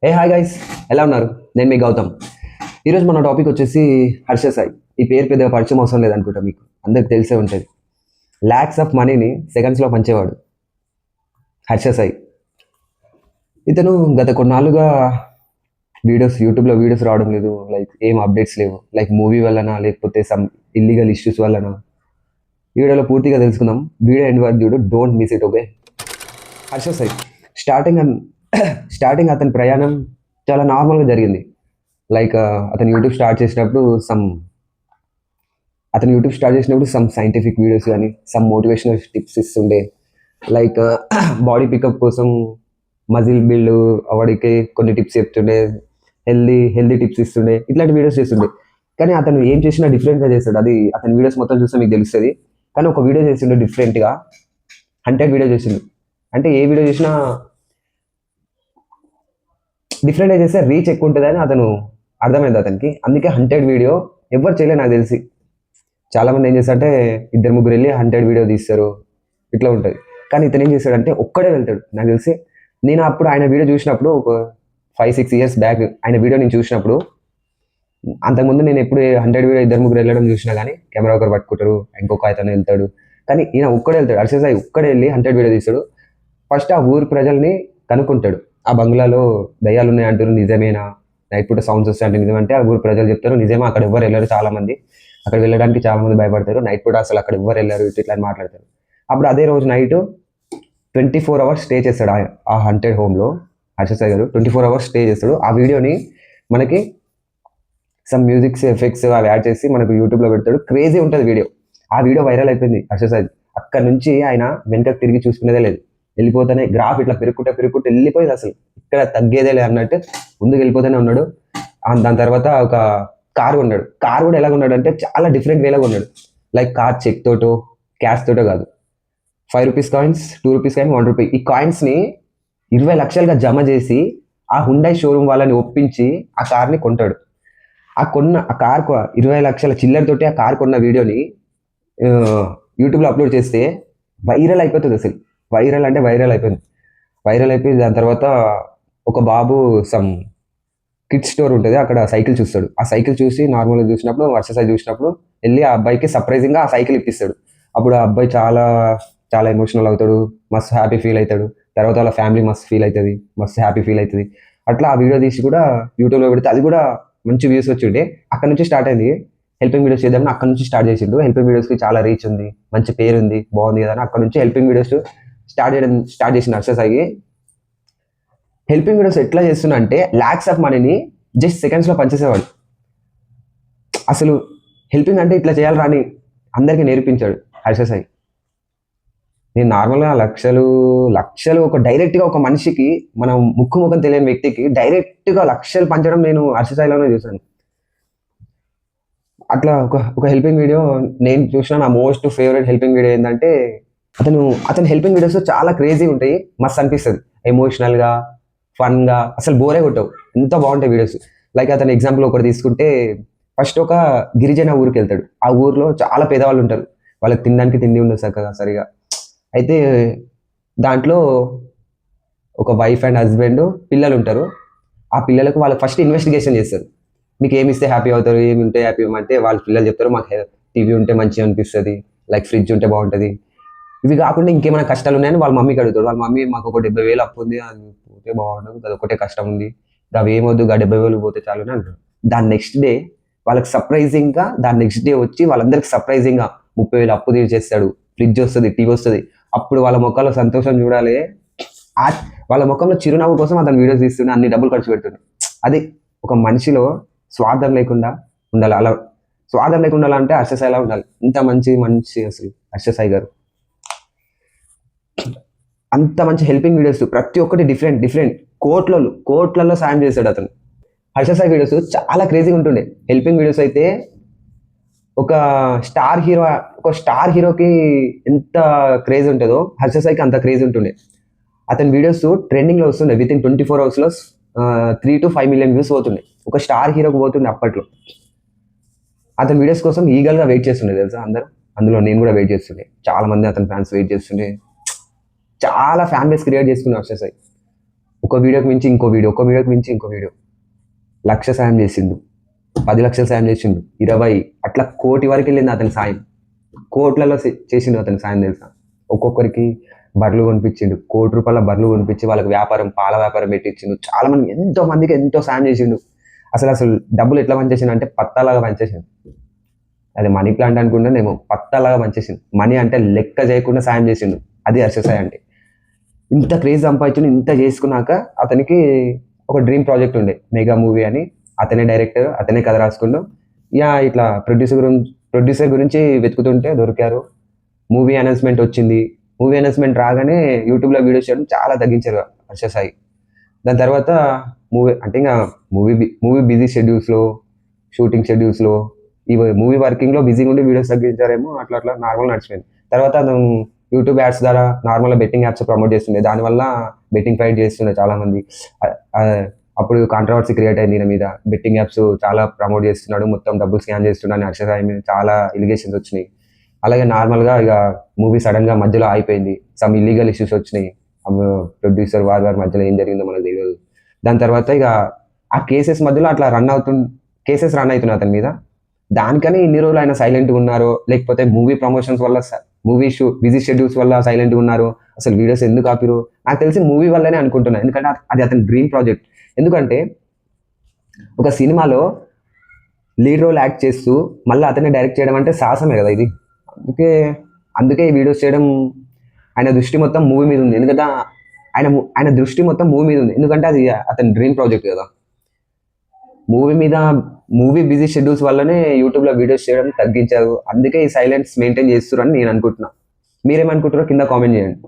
ఏ hi guys, ఎలా ఉన్నారు? నేను మీ గౌతమ్. ఈరోజు మన టాపిక్ వచ్చేసి హర్ష సాయి. ఈ పేరు పెద్దగా పరిచయం అవసరం లేదనుకుంటా, మీకు అందరికి తెలిసే ఉంటుంది. ల్యాక్స్ ఆఫ్ మనీని సెకండ్స్లో పంచేవాడు హర్ష సాయి. ఇతను గత కొన్నాళ్ళుగా యూట్యూబ్లో వీడియోస్ రావడం లేదు, లైక్ ఏం అప్డేట్స్ లేవు, లైక్ మూవీ వల్లనా లేకపోతే సమ్ ఇల్లీగల్ ఇష్యూస్ వల్లనా. ఈ వీడియోలో పూర్తిగా తెలుసుకుందాం. వీడియో ఎండ్ వరకు చూడు, don't miss it. Okay, Harsha Sai starting అతని ప్రయాణం చాలా నార్మల్గా జరిగింది. లైక్ అతను యూట్యూబ్ స్టార్ట్ చేసినప్పుడు సమ్ సైంటిఫిక్ వీడియోస్ కానీ సమ్ మోటివేషనల్ టిప్స్ ఇస్తుండే. లైక్ బాడీ పికప్ కోసం మజిల్ బిల్డ్ అవ్వడానికి కొన్ని టిప్స్ చెప్తుండే, హెల్దీ టిప్స్ ఇస్తుండే, ఇట్లాంటి వీడియోస్ చేస్తుండే. కానీ అతను ఏం చేసినా డిఫరెంట్గా చేస్తాడు. అది అతని వీడియోస్ మొత్తం చూస్తే మీకు తెలుస్తుంది. కానీ ఒక వీడియో చేసిండు డిఫరెంట్గా, 100 వీడియో చేసిండు. అంటే ఏ వీడియో చేసినా డిఫరెంట్గా చేస్తే రీచ్ ఎక్కువ ఉంటుందని అతను అర్థమైంది అతనికి. అందుకే 100 వీడియో ఎవరు చేయలేదు నాకు తెలిసి. చాలామంది ఏం చేస్తారంటే 2-3 వెళ్ళి 100 వీడియో తీస్తారు, ఇట్లా ఉంటుంది. కానీ ఇతను ఏం చేస్తాడంటే ఒక్కడే వెళ్తాడు. నాకు తెలిసి నేను అప్పుడు ఆయన వీడియో చూసినప్పుడు ఒక 5-6 ఇయర్స్ బ్యాక్ ఆయన వీడియో నేను చూసినప్పుడు, అంతకుముందు నేను ఎప్పుడు 100 వీడియో 2-3 వెళ్ళడం చూసినా కానీ కెమెరా ఒకరు పట్టుకుంటారు, ఇంకొక అతను వెళ్తాడు. కానీ ఈయన ఒక్కడే వెళ్తాడు. హర్ష సాయి ఒక్కడే వెళ్ళి 100 వీడియో తీస్తాడు. ఫస్ట్ ఆ ఊరు ప్రజల్ని కనుక్కుంటాడు. ఆ బంగ్లాలో దయ్యాలు ఉన్నాయి అంటారు, నిజమేనా? నైట్ పూట సౌండ్స్ వస్తాయి అంటే నిజమంటే ఆ ఊరు ప్రజలు చెప్తారు నిజమా. అక్కడ ఎవరు వెళ్ళారు, చాలా మంది అక్కడ వెళ్ళడానికి చాలా మంది భయపడతారు. నైట్ పూట అసలు అక్కడ ఎవరు వెళ్ళారు ఇట్లా అని మాట్లాడతారు. అప్పుడు అదే రోజు నైట్ 24 అవర్స్ స్టే చేస్తాడు ఆ 100 హోమ్లో. హర్ష సాయి గారు 24 అవర్స్ స్టే చేస్తాడు. ఆ వీడియోని మనకి సమ్ మ్యూజిక్స్ ఎఫెక్ట్స్ అవి యాడ్ చేసి మనకు యూట్యూబ్లో పెడతాడు. క్రేజీ ఉంటుంది వీడియో. ఆ వీడియో వైరల్ అయిపోయింది హర్ష సాయి. అక్కడ నుంచి ఆయన వెనకకు తిరిగి చూసుకునేదే లేదు. వెళ్ళిపోతానే గ్రాఫ్ ఇట్లా పెరుగుకుంటే వెళ్ళిపోయింది. అసలు ఇక్కడ తగ్గేదే లేదు అన్నట్టు ముందుకు వెళ్ళిపోతూనే ఉన్నాడు. దాని తర్వాత ఒక కారు ఉన్నాడు. కారు కూడా ఎలాగ అంటే చాలా డిఫరెంట్ వేలాగా ఉన్నాడు. లైక్ కార్ చెక్ తోటో క్యాష్ తోటో కాదు, 5 rupees coins, 2 rupees coin, 1 rupee, ఈ కాయిన్స్ని 20 లక్షలుగా జమ చేసి ఆ హుండై షోరూమ్ వాళ్ళని ఒప్పించి ఆ కార్ని కొంటాడు. ఆ కార్ 20 లక్షల చిల్లరతోటి ఆ కార్ కొన్న వీడియోని యూట్యూబ్లో అప్లోడ్ చేస్తే వైరల్ అయిపోతుంది. అసలు వైరల్ అయిపోయింది. దాని తర్వాత ఒక బాబు సమ్ కిడ్స్ స్టోర్ ఉంటుంది, అక్కడ సైకిల్ చూస్తాడు. ఆ సైకిల్ చూసి నార్మల్గా చూసినప్పుడు, హర్ష సాయి చూసినప్పుడు వెళ్ళి ఆ అబ్బాయికి సర్ప్రైజింగ్గా ఆ సైకిల్ ఇప్పిస్తాడు. అప్పుడు ఆ అబ్బాయి చాలా చాలా ఎమోషనల్ అవుతాడు, మస్తు హ్యాపీ ఫీల్ అవుతాడు. తర్వాత వాళ్ళ ఫ్యామిలీ మస్తు హ్యాపీ ఫీల్ అవుతుంది. అట్లా ఆ వీడియో తీసి కూడా యూట్యూబ్లో పెడితే అది కూడా మంచి వ్యూస్ వచ్చిండే. అక్కడ నుంచి స్టార్ట్ అయింది హెల్పింగ్ వీడియోస్ చేద్దామని. అక్కడ నుంచి స్టార్ట్ చేసిండు. హెల్పింగ్ వీడియోస్కి చాలా రీచ్ ఉంది, మంచి పేరు ఉంది, బాగుంది కదా అని అక్కడ నుంచి హెల్పింగ్ వీడియోస్ స్టార్ట్ చేసిన హర్ష సాయి. హెల్పింగ్ వీడియోస్ ఎట్లా చేస్తున్నా అంటే ల్యాక్స్ ఆఫ్ మనీని జస్ట్ సెకండ్స్లో పంచేసేవాడు. అసలు హెల్పింగ్ అంటే ఇట్లా చేయాలి రాని అందరికీ నేర్పించాడు హర్ష సాయి. నేను నార్మల్గా లక్షలు ఒక డైరెక్ట్గా ఒక మనిషికి, మనం ముఖం తెలియని వ్యక్తికి డైరెక్ట్గా లక్షలు పంచడం నేను హర్ష సాయిలోనే చూశాను. అట్లా ఒక హెల్పింగ్ వీడియో నేను చూసిన నా మోస్ట్ ఫేవరెట్ హెల్పింగ్ వీడియో ఏంటంటే, అతని హెల్పింగ్ వీడియోస్ చాలా క్రేజీ ఉంటాయి, మస్తు అనిపిస్తుంది. ఎమోషనల్గా, ఫన్గా, అసలు బోరే కొట్టవు, ఎంత బాగుంటాయి వీడియోస్. లైక్ అతని ఎగ్జాంపుల్ ఒకటి తీసుకుంటే, ఫస్ట్ ఒక గిరిజన ఊరికి వెళ్తాడు. ఆ ఊర్లో చాలా పేదవాళ్ళు ఉంటారు, వాళ్ళకి తినడానికి తిండి ఉండదు సరిగా. అయితే దాంట్లో ఒక వైఫ్ అండ్ హస్బెండ్, పిల్లలు ఉంటారు. ఆ పిల్లలకు వాళ్ళు ఫస్ట్ ఇన్వెస్టిగేషన్ చేస్తారు. మీకు ఏమి ఇస్తే హ్యాపీ అవుతారు, ఏమి ఉంటే హ్యాపీ అంటే వాళ్ళ పిల్లలు చెప్తారు, మాకు టీవీ ఉంటే మంచిగా అనిపిస్తుంది, లైక్ ఫ్రిడ్జ్ ఉంటే బాగుంటుంది. ఇవి కాకుండా ఇంకేమైనా కష్టాలు ఉన్నాయని వాళ్ళ మమ్మీకి అడుగుతాడు. వాళ్ళ మమ్మీ మాకు ఒక 70,000 అప్పు ఉంది, అది పోతే బాగుండదు, అది ఒకటే కష్టం ఉంది, అవి ఏమొద్దు, 70,000 పోతే చాలు అని అంటారు. దాని నెక్స్ట్ డే వాళ్ళకి సర్ప్రైజింగ్గా వచ్చి వాళ్ళందరికి సర్ప్రైజింగ్గా 30,000 అప్పు తీర్చేస్తాడు, ఫ్రిడ్జ్ వస్తుంది, టీవీ వస్తుంది. అప్పుడు వాళ్ళ ముఖంలో సంతోషం చూడాలి, వాళ్ళ ముఖంలో చిరునవ్వు కోసం అతను వీడియోస్ తీస్తుండే, అన్ని డబ్బులు ఖర్చు పెడుతుంది. అది ఒక మనిషిలో స్వార్థం లేకుండా ఉండాలి. అలా స్వార్థం లేకుండా ఉండాలంటే హర్ష సాయిలా ఉండాలి. ఇంత మంచి అసలు హర్ష సాయి గారు అంత మంచి హెల్పింగ్ వీడియోస్, ప్రతి ఒక్కటి డిఫరెంట్ కోట్లలో సాయం చేశాడు అతను. హర్ష సాయి వీడియోస్ చాలా క్రేజీగా ఉంటుండే. హెల్పింగ్ వీడియోస్ అయితే ఒక స్టార్ హీరోకి ఎంత క్రేజ్ ఉంటుందో హర్ష సాయికి అంత క్రేజ్ ఉంటుండే. అతని వీడియోస్ ట్రెండింగ్లో వస్తుండే. విత్ ఇన్ 24 అవర్స్లో 3 to 5 మిలియన్ వ్యూస్ పోతుండే. ఒక స్టార్ హీరోకి పోతుండే అప్పట్లో. అతని వీడియోస్ కోసం ఈగల్గా వెయిట్ చేస్తుండే తెలుసా అందరూ. అందులో నేను కూడా వెయిట్ చేస్తుండే, చాలా మంది అతని ఫ్యాన్స్ వెయిట్ చేస్తుండే. చాలా ఫ్యాన్ బేస్ క్రియేట్ చేసుకున్నాడు హర్ష సాయి. ఒక వీడియోకి మించి ఇంకో వీడియో, ఒక వీడియోకి మించి ఇంకో వీడియో. 1,00,000 సాయం చేసిండు, 10,00,000 సాయం చేసిండు, 20 అట్లా కోటి వరకు వెళ్ళింది అతని సాయం. కోట్లలో చేసిండు అతని సాయం తెలుసా. ఒక్కొక్కరికి బర్రెలు కొనిపించిండు, ₹1,00,00,000 బర్రెలు కొనిపించి వాళ్ళకి వ్యాపారం, పాల వ్యాపారం పెట్టించిండు. చాలా మంది, ఎంతో మందికి ఎంతో సాయం చేసిండు. అసలు డబ్బులు ఎట్లా పనిచేసిండు అంటే పత్తాలాగా పనిచేసిండు. అది మనీ ప్లాంట్ అనుకుంటేనేమో పత్తాలాగా పనిచేసిండు. మనీ అంటే లెక్క చేయకుండా సాయం చేసిండు. అది హర్ష సాయి అంటే. ఇంత క్రేజ్ సంపాదించిండు. ఇంత చేసుకున్నాక అతనికి ఒక డ్రీమ్ ప్రాజెక్ట్ ఉండే, మెగా మూవీ అని. అతనే డైరెక్టర్, అతనే కథ రాసుకుండు. ఇట్లా ప్రొడ్యూసర్ గురించి వెతుకుతుంటే దొరికారు. మూవీ అనౌన్స్మెంట్ వచ్చింది. మూవీ అనౌన్స్మెంట్ రాగానే యూట్యూబ్లో వీడియోస్ చేయడం చాలా తగ్గించారు హర్ష సాయి. దాని తర్వాత అంటే ఇంకా మూవీ బిజీ షెడ్యూల్స్లో, షూటింగ్ షెడ్యూల్స్లో, ఈ మూవీ వర్కింగ్లో బిజీగా ఉండి వీడియోస్ తగ్గించారేమో. అట్లా అట్లా నార్మల్ నడిచిపోయింది. తర్వాత అతను యూట్యూబ్ యాడ్స్ ద్వారా నార్మల్గా బెట్టింగ్ యాప్స్ ప్రమోట్ చేస్తుండే. దానివల్ల బెట్టింగ్ ఫైట్ చేస్తుండే చాలామంది. అప్పుడు కాంట్రవర్సీ క్రియేట్ అయింది ఈయన మీద. బెట్టింగ్ యాప్స్ చాలా ప్రమోట్ చేస్తున్నాడు, మొత్తం డబ్బులు స్కామ్ చేస్తున్నాడు అని హర్ష సాయి మీద చాలా ఎలిగేషన్స్ వచ్చినాయి. అలాగే నార్మల్గా ఇక మూవీ సడన్గా మధ్యలో అయిపోయింది. సమ్ ఇల్లీగల్ ఇష్యూస్ వచ్చినాయి. ప్రొడ్యూసర్ వారి మధ్యలో ఏం జరిగిందో మనకు తెలియదు. దాని తర్వాత ఇక ఆ కేసెస్ మధ్యలో అట్లా కేసెస్ రన్ అవుతున్నాయి అతని మీద. దానికని ఇన్ని రోజులు ఆయన సైలెంట్గా ఉన్నారు, లేకపోతే మూవీ ప్రమోషన్స్ వల్ల, బిజీ షెడ్యూల్స్ వల్ల సైలెంట్గా ఉన్నారు, అసలు వీడియోస్ ఎందుకు ఆపిరు, నాకు తెలిసి మూవీ వల్లనే అనుకుంటున్నాను. ఎందుకంటే అది అతని డ్రీమ్ ప్రాజెక్ట్. ఎందుకంటే ఒక సినిమాలో లీడ్ రోల్ యాక్ట్ చేస్తూ మళ్ళీ అతనే డైరెక్ట్ చేయడం అంటే సాహసమే కదా ఇది. అందుకే ఈ వీడియోస్ చేయడం, ఆయన దృష్టి మొత్తం మూవీ మీద ఉంది. ఎందుకంటే ఆయన దృష్టి మొత్తం మూవీ మీద ఉంది. ఎందుకంటే అది అతని డ్రీమ్ ప్రాజెక్ట్ కదా. మూవీ బిజీ షెడ్యూల్స్ వల్లనే యూట్యూబ్లో వీడియోస్ చేయడం తగ్గించారు. అందుకే ఈ సైలెన్స్ మెయింటైన్ చేస్తున్నారు అని నేను అనుకుంటున్నా. మీరేమనుకుంటారో కింద కామెంట్ చేయండి.